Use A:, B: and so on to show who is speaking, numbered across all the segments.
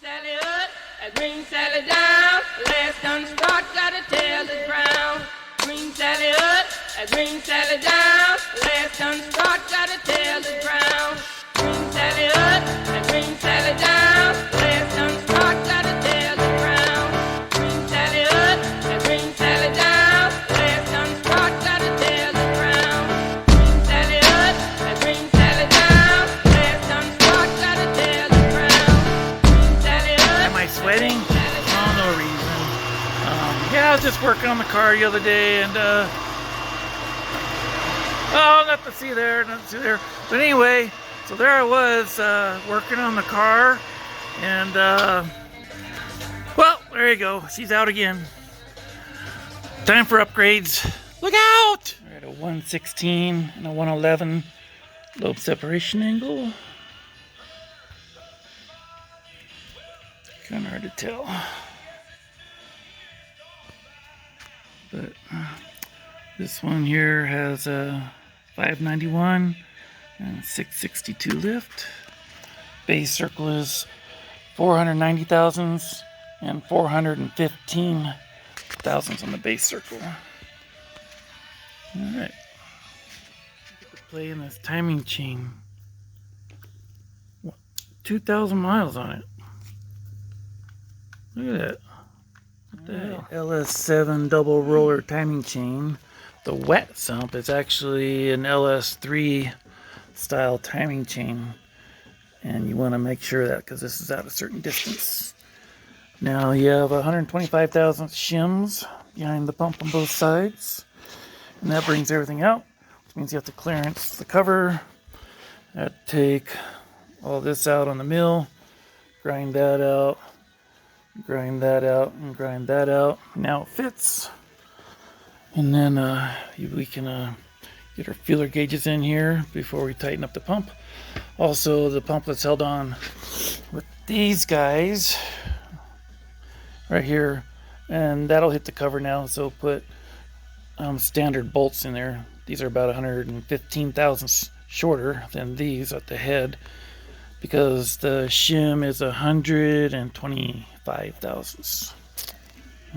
A: Sally up, green Sally down. Last done start, gotta tell the ground. Green Sally up, green Sally down. Last done start, gotta tell the ground. Green Sally up, green Sally down. Last done start, gotta tell the ground. Green Sally up, green Sally down. Last done start, gotta tell the ground. Green Sally up, green Sally down. Last done start, gotta tell the ground. Green Sally up.
B: Am I sweating? Oh, no reason. Yeah, I was just working on the car the other day, and oh, nothing to see there, nothing to see there. But anyway, so there I was working on the car, and well, there you go. She's out again. Time for upgrades. Look out! We're at a 116 and a 111 lobe separation angle. Kind of hard to tell. But this one here has a 591 and 662 lift. Base circle is 490 thousandths and 415 thousandths on the base circle. Alright. Playing this timing chain. 2,000 miles on it. Look at that. What the hell? LS7 double roller timing chain. The wet sump is actually an LS3 style timing chain, and you want to make sure that because this is at a certain distance. Now you have 125 thousandths shims behind the pump on both sides, and that brings everything out, which means you have to clearance the cover. Take all this out on the mill, grind that out, grind that out, and grind that out. Now it fits. And then we can get our feeler gauges in here before we tighten up the pump. Also, the pump that's held on with these guys right here, and that'll hit the cover now. So put standard bolts in there. These are about 115 thousandths shorter than these at the head, because the shim is 125 thousandths.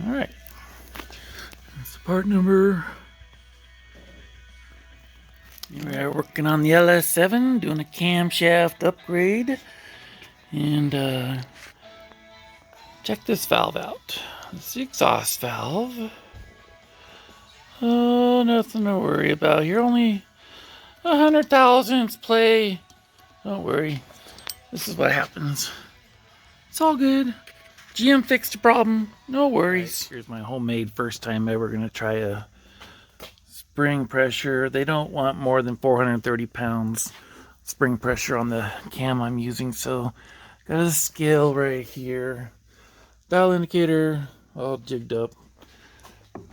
B: All right. That's the part number. We're working on the LS7, doing a camshaft upgrade. And check this valve out. It's the exhaust valve. Oh, nothing to worry about here. Only 100 thousandths play. Don't worry. This is what happens. It's all good. GM fixed the problem. No worries. Here's my homemade first time ever gonna try a spring pressure. They don't want more than 430 pounds spring pressure on the cam I'm using, so got a scale right here. Dial indicator all jigged up.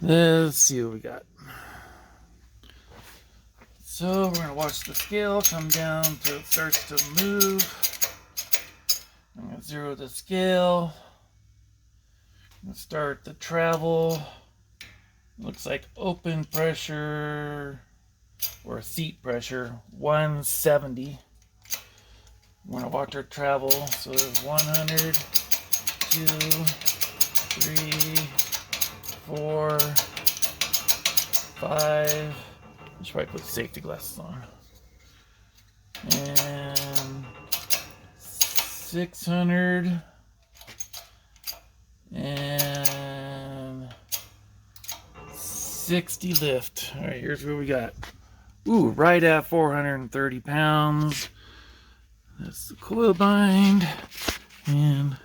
B: Let's see what we got. So we're gonna watch the scale come down till it starts to move. I'm gonna zero the scale. I'm gonna start the travel. Looks like open pressure or seat pressure 170. We're gonna watch our travel. So there's 100, 2, 3, 4, 5. I should probably put safety glasses on. And 600 and 60 lift. All right, here's what we got. Ooh, right at 430 pounds. That's the coil bind. And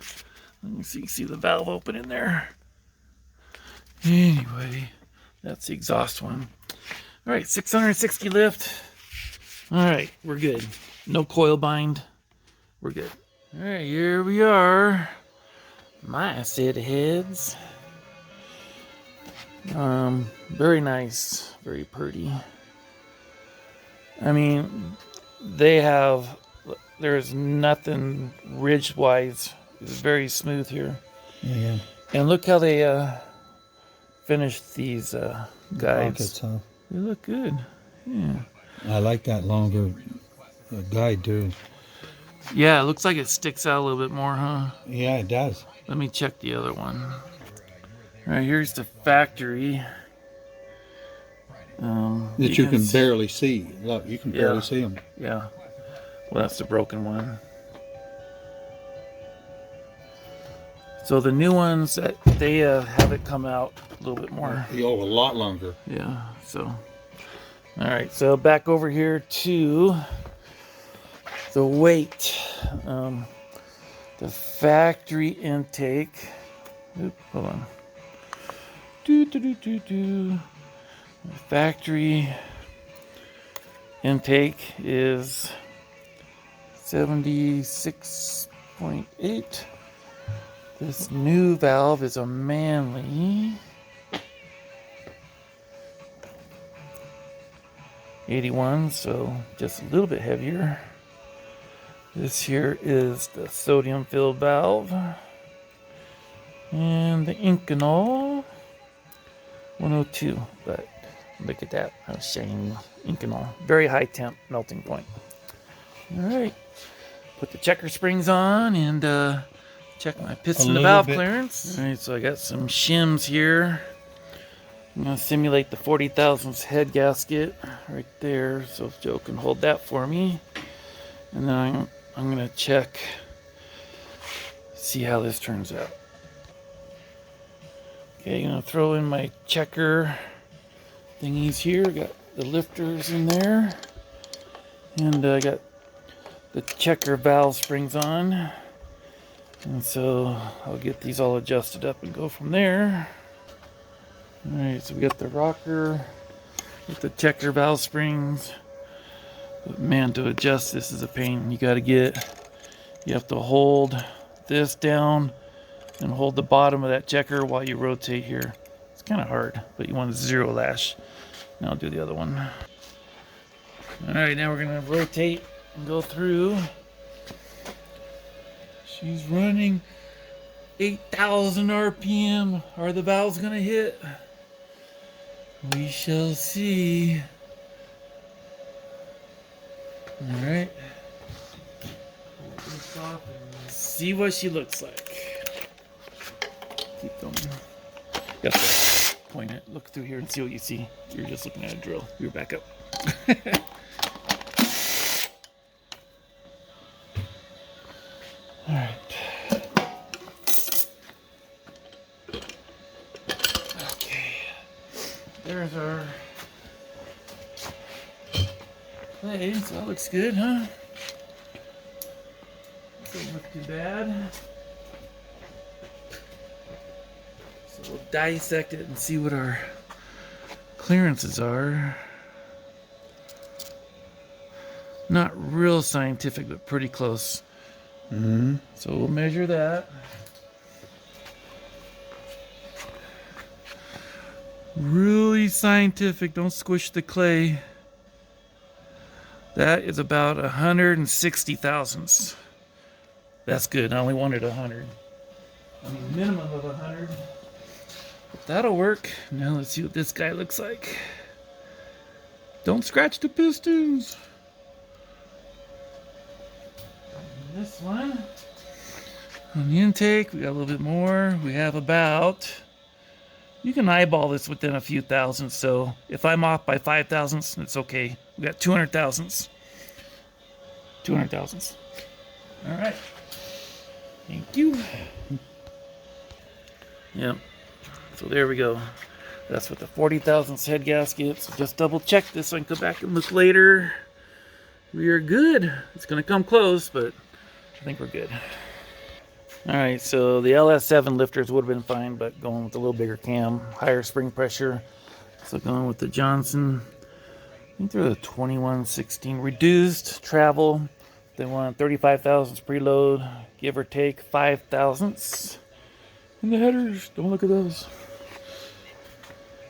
B: let me see, you can see the valve open in there. Anyway, that's the exhaust one. All right, 660 lift. All right, we're good. No coil bind. We're good. All right, here we are. My set of heads. Very nice, very pretty. I mean, there's nothing ridge-wise. It's very smooth here.
C: Yeah.
B: And look how they finished these guides.
C: Pockets, huh?
B: They look good. Yeah.
C: I like that longer guide too.
B: Yeah, it looks like it sticks out a little bit more, huh?
C: Yeah, it does.
B: Let me check the other one. All right, here's the factory.
C: That you can barely see. Look, you can barely see them.
B: Yeah. Well, that's the broken one. So the new ones, they have it come out a little bit more.
C: Oh, a lot longer.
B: Yeah, so. All right, so back over here to the weight. The factory intake. Oop, hold on. The factory intake is 76.8. This new valve is a Manly 81, so just a little bit heavier. This here is the sodium filled valve. And the Inconel 102, but look at that, how shiny Inconel. Very high temp melting point. All right, put the checker springs on and check my piston to valve clearance. All right, so I got some shims here. I'm gonna simulate the 40 thousandths head gasket right there, so if Joe can hold that for me. And then I'm gonna check, see how this turns out. Okay, I'm gonna throw in my checker thingies here. Got the lifters in there, and I got the checker valve springs on. And so I'll get these all adjusted up and go from there. All right, so we got the rocker with the checker valve springs. But man, to adjust this is a pain. You have to hold this down and hold the bottom of that checker while you rotate here. It's kind of hard, but you want a zero lash. Now I'll do the other one. All right, now we're gonna rotate and go through. She's running 8,000 RPM. Are the valves gonna hit? We shall see. All right. Pull this off and see what she looks like. Keep going. Got to point it. Look through here and see what you see. You're just looking at a drill. You're back up. All right. Okay. There's our clay. So that looks good, huh? Doesn't look too bad. So we'll dissect it and see what our clearances are. Not real scientific, but pretty close. So we'll measure that. Really scientific, don't squish the clay. That is about 160 thousandths. That's good, I only wanted 100. I mean, minimum of 100. But that'll work. Now let's see what this guy looks like. Don't scratch the pistons. And this one, on the intake, we got a little bit more. We have about, you can eyeball this within a few thousandths, so if I'm off by 5 thousandths, it's okay. We got 200 thousandths. 200 thousandths. All right. Thank you. Yep. So there we go. That's with the 40 thousandths head gasket. So just double check this so I can come back and look later. We are good. It's going to come close, but I think we're good. All right, so the LS7 lifters would have been fine, but going with a little bigger cam, higher spring pressure. So going with the Johnson, I think they're the 2116 reduced travel. They want 35 thousandths preload, give or take 5 thousandths. And the headers, don't look at those.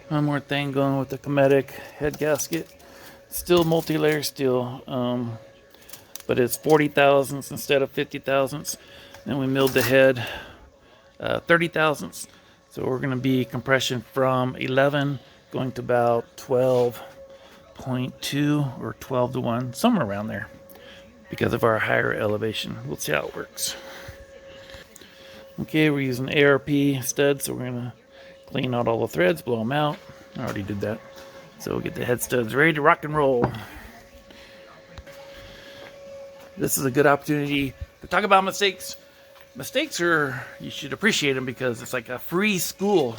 B: One more thing, going with the Cometic head gasket. Still multi-layer steel, but it's 40 thousandths instead of 50 thousandths. Then we milled the head 30 thousandths. So we're going to be compression from 11 going to about 12.2 or 12 to 1, somewhere around there. because of our higher elevation. We'll see how it works. Okay, we're using ARP studs, so we're going to clean out all the threads, blow them out. I already did that. So we'll get the head studs ready to rock and roll. This is a good opportunity to talk about mistakes. Mistakes are, you should appreciate them because it's like a free school.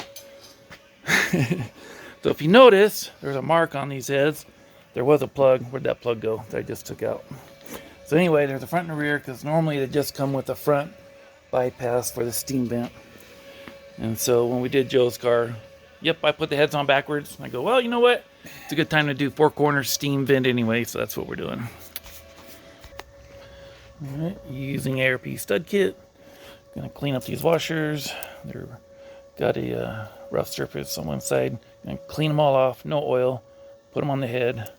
B: So if you notice, there's a mark on these heads. There was a plug. Where'd that plug go that I just took out? So anyway, there's a front and a rear because normally they just come with a front bypass for the steam vent. And so when we did Joe's car, yep, I put the heads on backwards. I go, well, you know what? It's a good time to do 4-corner steam vent anyway, so that's what we're doing. All right, using ARP stud kit. Gonna clean up these washers. They're got a rough surface on one side. Gonna clean them all off, no oil. Put them on the head.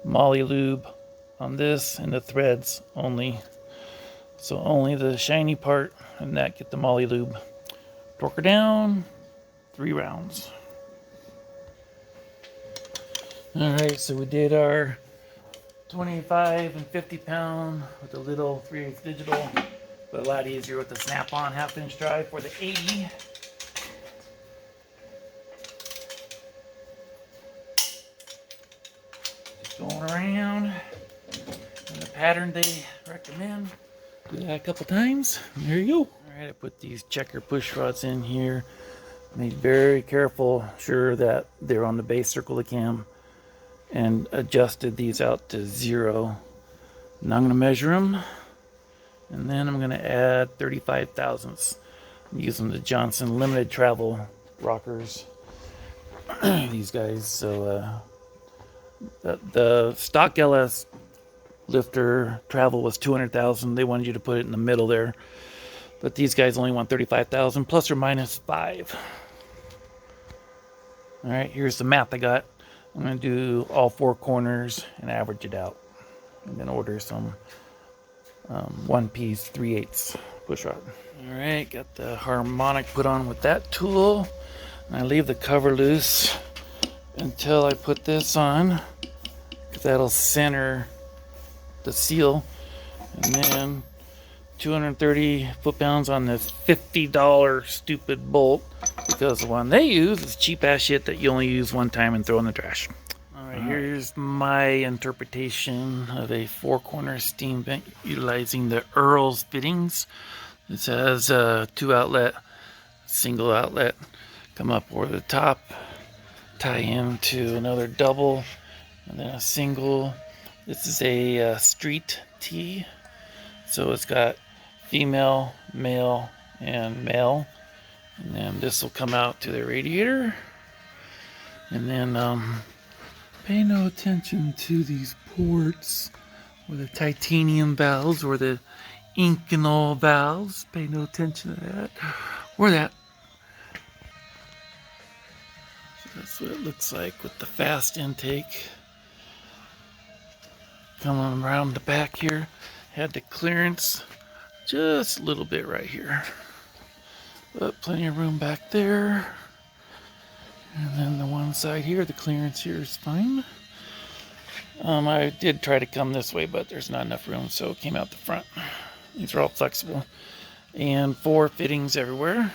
B: Moly lube on this and the threads only. So only the shiny part and that get the moly lube. Torque her down, 3 rounds. All right, so we did our 25 and 50 pound with a little 3/8 digital, but a lot easier with the snap-on 1/2-inch drive for the 80. Just going around in the pattern they recommend. Do that a couple times. There you go. All right, I put these checker push rods in here. Made very careful, sure that they're on the base circle of the cam, and adjusted these out to 0. Now I'm going to measure them, and then I'm going to add 35 thousandths. I'm using the Johnson limited travel rockers. These guys, so the stock LS lifter travel was 200,000. They wanted you to put it in the middle there, but these guys only want 35,000 plus or minus 5. All right, here's the math I got. I'm going to do all 4 corners and average it out. I'm going to order some 1-piece 3/8 push rod. All right, got the harmonic put on with that tool. And I leave the cover loose until I put this on, because that'll center the seal. And then 230 foot-pounds on this $50 stupid bolt, because the one they use is cheap ass shit that you only use one time and throw in the trash. Alright, here's my interpretation of a 4-corner steam vent utilizing the Earl's fittings. This has a 2-outlet, single outlet, come up over the top, tie into another double, and then a single. This is a street T, so it's got female, male, and male. And then this will come out to the radiator. And then pay no attention to these ports or the titanium valves or the Inconel valves. Pay no attention to that. Or that. So that's what it looks like with the fast intake. Coming around the back here. Had the clearance just a little bit right here. But plenty of room back there. And then the one side here, the clearance here is fine. I did try to come this way, but there's not enough room, so it came out the front. These are all flexible. And 4 fittings everywhere.